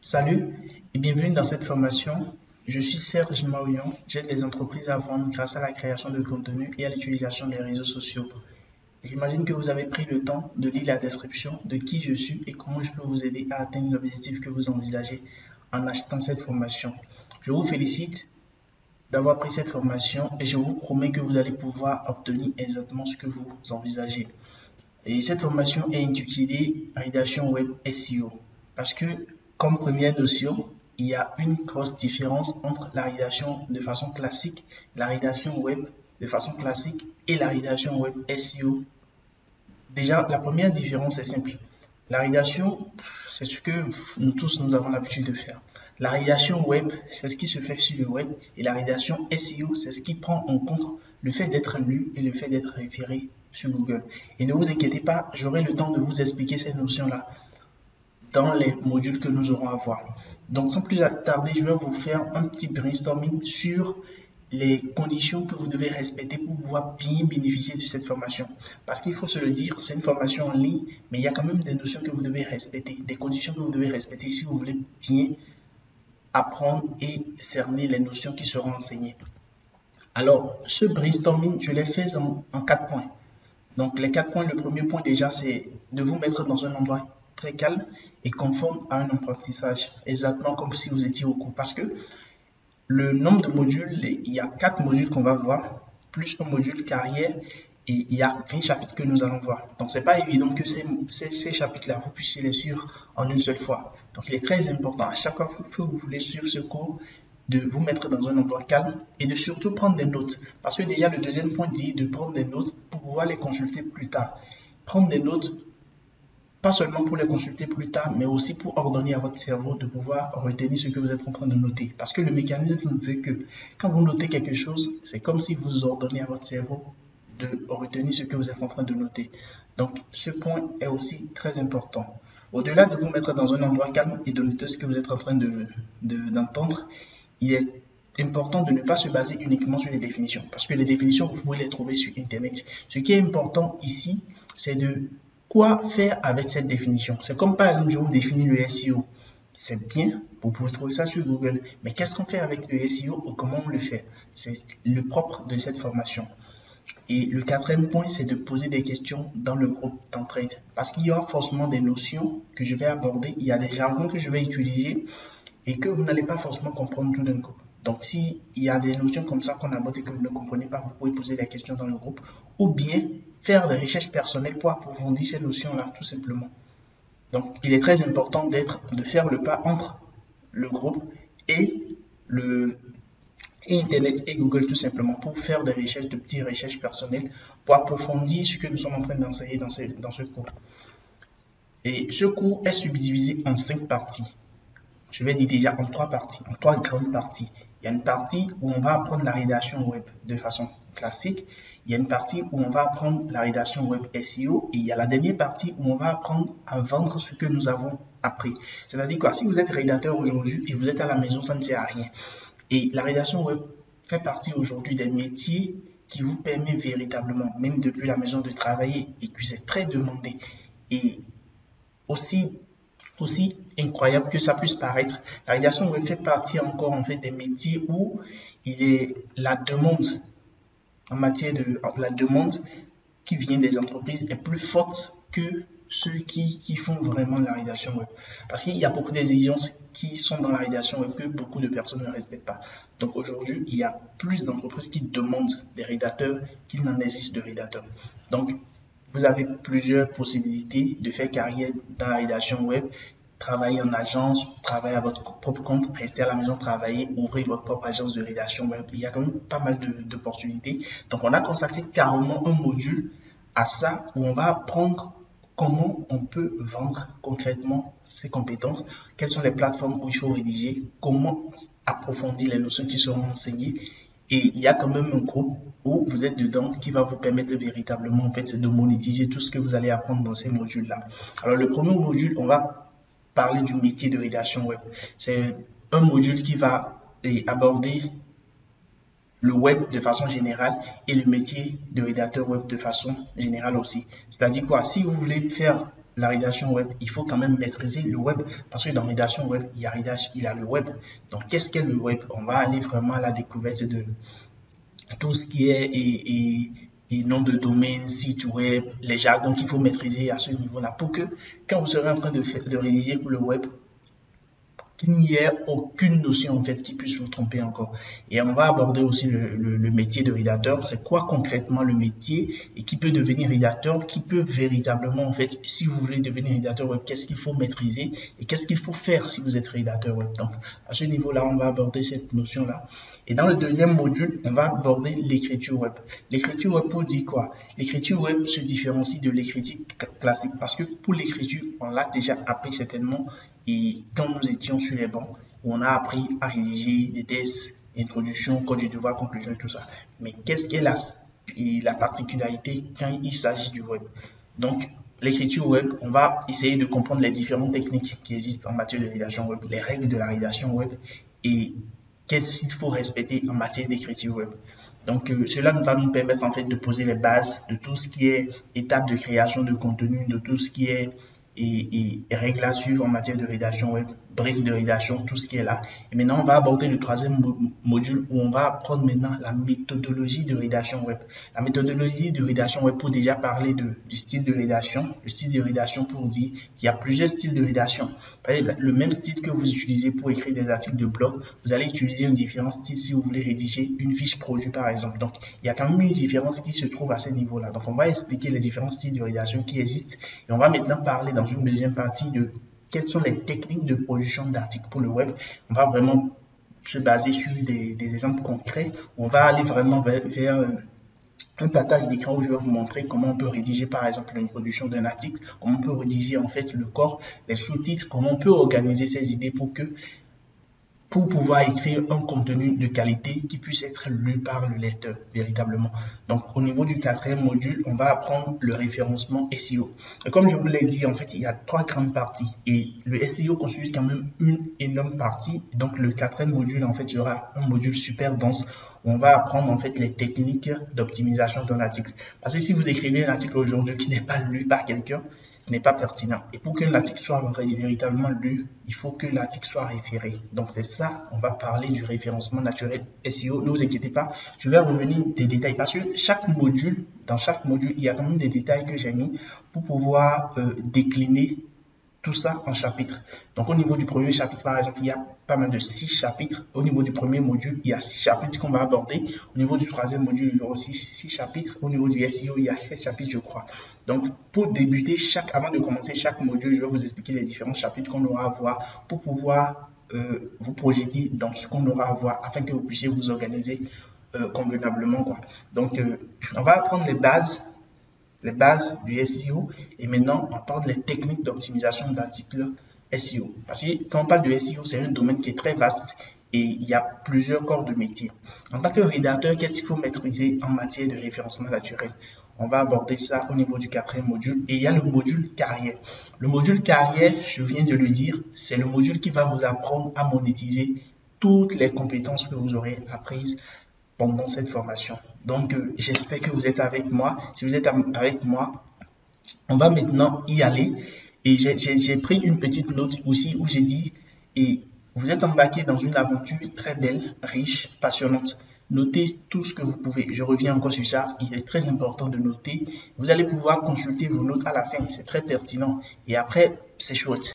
Salut et bienvenue dans cette formation. Je suis Serge Maouillon, j'aide les entreprises à vendre grâce à la création de contenu et à l'utilisation des réseaux sociaux. J'imagine que vous avez pris le temps de lire la description de qui je suis et comment je peux vous aider à atteindre l'objectif que vous envisagez en achetant cette formation. Je vous félicite d'avoir pris cette formation et je vous promets que vous allez pouvoir obtenir exactement ce que vous envisagez. Et cette formation est intitulée Rédaction Web SEO parce que, comme première notion, il y a une grosse différence entre la rédaction de façon classique, la rédaction web de façon classique et la rédaction web SEO. Déjà, la première différence est simple. La rédaction, c'est ce que nous tous nous avons l'habitude de faire. La rédaction web, c'est ce qui se fait sur le web et la rédaction SEO, c'est ce qui prend en compte le fait d'être lu et le fait d'être référé sur Google. Et ne vous inquiétez pas, j'aurai le temps de vous expliquer ces notions-là dans les modules que nous aurons à voir. Donc, sans plus tarder, je vais vous faire un petit brainstorming sur les conditions que vous devez respecter pour pouvoir bien bénéficier de cette formation. Parce qu'il faut se le dire, c'est une formation en ligne, mais il y a quand même des notions que vous devez respecter, des conditions que vous devez respecter si vous voulez bien apprendre et cerner les notions qui seront enseignées. Alors, ce brainstorming, je l'ai fait en 4 points. Donc, les 4 points, le premier point déjà, c'est de vous mettre dans un endroit très calme et conforme à un apprentissage, exactement comme si vous étiez au cours. Parce que le nombre de modules, il y a 4 modules qu'on va voir, plus un module carrière, et il y a 20 chapitres que nous allons voir. Donc, c'est pas évident que ces chapitres-là, vous puissiez les suivre en une seule fois. Donc, il est très important à chaque fois que vous voulez suivre ce cours, de vous mettre dans un endroit calme et de surtout prendre des notes. Parce que déjà, le deuxième point dit de prendre des notes pour pouvoir les consulter plus tard. Prendre des notes, pas seulement pour les consulter plus tard, mais aussi pour ordonner à votre cerveau de pouvoir retenir ce que vous êtes en train de noter. Parce que le mécanisme veut que quand vous notez quelque chose, c'est comme si vous ordonnez à votre cerveau de retenir ce que vous êtes en train de noter. Donc, ce point est aussi très important. Au-delà de vous mettre dans un endroit calme et de noter ce que vous êtes en train d'entendre, il est important de ne pas se baser uniquement sur les définitions. Parce que les définitions, vous pouvez les trouver sur Internet. Ce qui est important ici, c'est de quoi faire avec cette définition. C'est comme par exemple, je vous définis le SEO. C'est bien, vous pouvez trouver ça sur Google. Mais qu'est-ce qu'on fait avec le SEO ou comment on le fait? C'est le propre de cette formation. Et le quatrième point, c'est de poser des questions dans le groupe d'entraide. Parce qu'il y aura forcément des notions que je vais aborder. Il y a des jargons que je vais utiliser et que vous n'allez pas forcément comprendre tout d'un coup. Donc, s'il y a des notions comme ça qu'on aborde et que vous ne comprenez pas, vous pouvez poser la question dans le groupe ou bien faire des recherches personnelles pour approfondir ces notions-là, tout simplement. Donc, il est très important de faire le pas entre le groupe et Internet et Google, tout simplement, pour faire des recherches, de petites recherches personnelles, pour approfondir ce que nous sommes en train d'enseigner dans ce cours. Et ce cours est subdivisé en 5 parties. Je vais dire déjà en 3 parties, en 3 grandes parties. Il y a une partie où on va apprendre la rédaction web de façon classique. Il y a une partie où on va apprendre la rédaction web SEO. Et il y a la dernière partie où on va apprendre à vendre ce que nous avons appris. C'est-à-dire quoi? Si vous êtes rédacteur aujourd'hui et vous êtes à la maison, ça ne sert à rien. Et la rédaction web fait partie aujourd'hui des métiers qui vous permettent véritablement, même depuis la maison, de travailler et que c'est très demandé. Et aussi incroyable que ça puisse paraître, la rédaction web fait partie encore en fait des métiers où la demande en matière de la demande qui vient des entreprises est plus forte que ceux qui font vraiment la rédaction web. Parce qu'il y a beaucoup d'exigences qui sont dans la rédaction web que beaucoup de personnes ne respectent pas. Donc aujourd'hui, il y a plus d'entreprises qui demandent des rédacteurs qu'il n'en existe de rédacteurs. Donc, vous avez plusieurs possibilités de faire carrière dans la rédaction web, travailler en agence, travailler à votre propre compte, rester à la maison, travailler, ouvrir votre propre agence de rédaction web. Il y a quand même pas mal d'opportunités. Donc, on a consacré carrément un module à ça où on va apprendre comment on peut vendre concrètement ses compétences, quelles sont les plateformes où il faut rédiger, comment approfondir les notions qui seront enseignées. Et il y a quand même un groupe où vous êtes dedans qui va vous permettre véritablement en fait de monétiser tout ce que vous allez apprendre dans ces modules-là. Alors le premier module, on va parler du métier de rédaction web. C'est un module qui va aborder le web de façon générale et le métier de rédacteur web de façon générale aussi. C'est-à-dire quoi? Si vous voulez faire la rédaction web, il faut quand même maîtriser le web parce que dans rédaction web, il y a le web. Donc, qu'est-ce qu'est le web? On va aller vraiment à la découverte de tout ce qui est et nom de domaine, site web, les jargons qu'il faut maîtriser à ce niveau-là pour que quand vous serez en train de rédiger pour le web, qu'il n'y ait aucune notion en fait qui puisse vous tromper encore. Et on va aborder aussi le métier de rédacteur. C'est quoi concrètement le métier et qui peut devenir rédacteur, qui peut véritablement en fait, si vous voulez devenir rédacteur web, qu'est-ce qu'il faut maîtriser et qu'est-ce qu'il faut faire si vous êtes rédacteur web. Donc à ce niveau-là, on va aborder cette notion-là. Et dans le deuxième module, on va aborder l'écriture web. L'écriture web pour dire quoi? L'écriture web se différencie de l'écriture classique parce que pour l'écriture, on l'a déjà appris certainement. Et quand nous étions sur les bancs, on a appris à rédiger des tests, introduction, code de devoir, conclusion et tout ça. Mais qu'est-ce qu'est la particularité quand il s'agit du web? Donc, l'écriture web, on va essayer de comprendre les différentes techniques qui existent en matière de rédaction web, les règles de la rédaction web et qu'est-ce qu'il faut respecter en matière d'écriture web. Donc, cela va nous permettre en fait de poser les bases de tout ce qui est étape de création de contenu, de tout ce qui est et règles à suivre en matière de rédaction web, brief de rédaction, tout ce qui est là. Et maintenant, on va aborder le troisième module où on va apprendre maintenant la méthodologie de rédaction web. La méthodologie de rédaction web pour déjà parler du style de rédaction. Le style de rédaction pour dire qu'il y a plusieurs styles de rédaction. Par exemple, le même style que vous utilisez pour écrire des articles de blog, vous allez utiliser un différent style si vous voulez rédiger une fiche produit par exemple. Donc, il y a quand même une différence qui se trouve à ce niveau-là. Donc, on va expliquer les différents styles de rédaction qui existent et on va maintenant parler dans une deuxième partie de quelles sont les techniques de production d'articles pour le web. On va vraiment se baser sur des exemples concrets. On va aller vraiment vers un partage d'écran où je vais vous montrer comment on peut rédiger par exemple l'introduction d'un article, comment on peut rédiger en fait le corps, les sous-titres, comment on peut organiser ces idées pour pouvoir écrire un contenu de qualité qui puisse être lu par le lecteur véritablement. Donc, au niveau du quatrième module, on va apprendre le référencement SEO. Et comme je vous l'ai dit, en fait, il y a trois grandes parties et le SEO constitue quand même une énorme partie. Donc, le quatrième module, en fait, sera un module super dense où on va apprendre en fait les techniques d'optimisation d'un article. Parce que si vous écrivez un article aujourd'hui qui n'est pas lu par quelqu'un, ce n'est pas pertinent. Et pour qu'un article soit véritablement lu, il faut que l'article soit référé. Donc, c'est ça, on va parler du référencement naturel SEO. Ne vous inquiétez pas, je vais revenir des détails parce que dans chaque module, il y a quand même des détails que j'ai mis pour pouvoir décliner tout ça en chapitres. Donc, au niveau du premier chapitre, par exemple, il y a pas mal de 6 chapitres. Au niveau du premier module, il y a 6 chapitres qu'on va aborder. Au niveau du troisième module, il y aura aussi 6 chapitres. Au niveau du SEO, il y a 7 chapitres, je crois. Donc, pour débuter, avant de commencer chaque module, je vais vous expliquer les différents chapitres qu'on aura à voir pour pouvoir vous projeter dans ce qu'on aura à voir afin que vous puissiez vous organiser convenablement, quoi. Donc, on va apprendre les bases du SEO et maintenant on parle des techniques d'optimisation d'articles SEO. Parce que quand on parle de SEO, c'est un domaine qui est très vaste et il y a plusieurs corps de métier. En tant que rédacteur, qu'est-ce qu'il faut maîtriser en matière de référencement naturel? On va aborder ça au niveau du quatrième module et il y a le module carrière. Le module carrière, je viens de le dire, c'est le module qui va vous apprendre à monétiser toutes les compétences que vous aurez apprises pendant cette formation. Donc, j'espère que vous êtes avec moi. Si vous êtes avec moi, on va maintenant y aller. Et j'ai pris une petite note aussi où j'ai dit, et vous êtes embarqué dans une aventure très belle, riche, passionnante. Notez tout ce que vous pouvez. Je reviens encore sur ça. Il est très important de noter. Vous allez pouvoir consulter vos notes à la fin. C'est très pertinent. Et après, c'est chouette.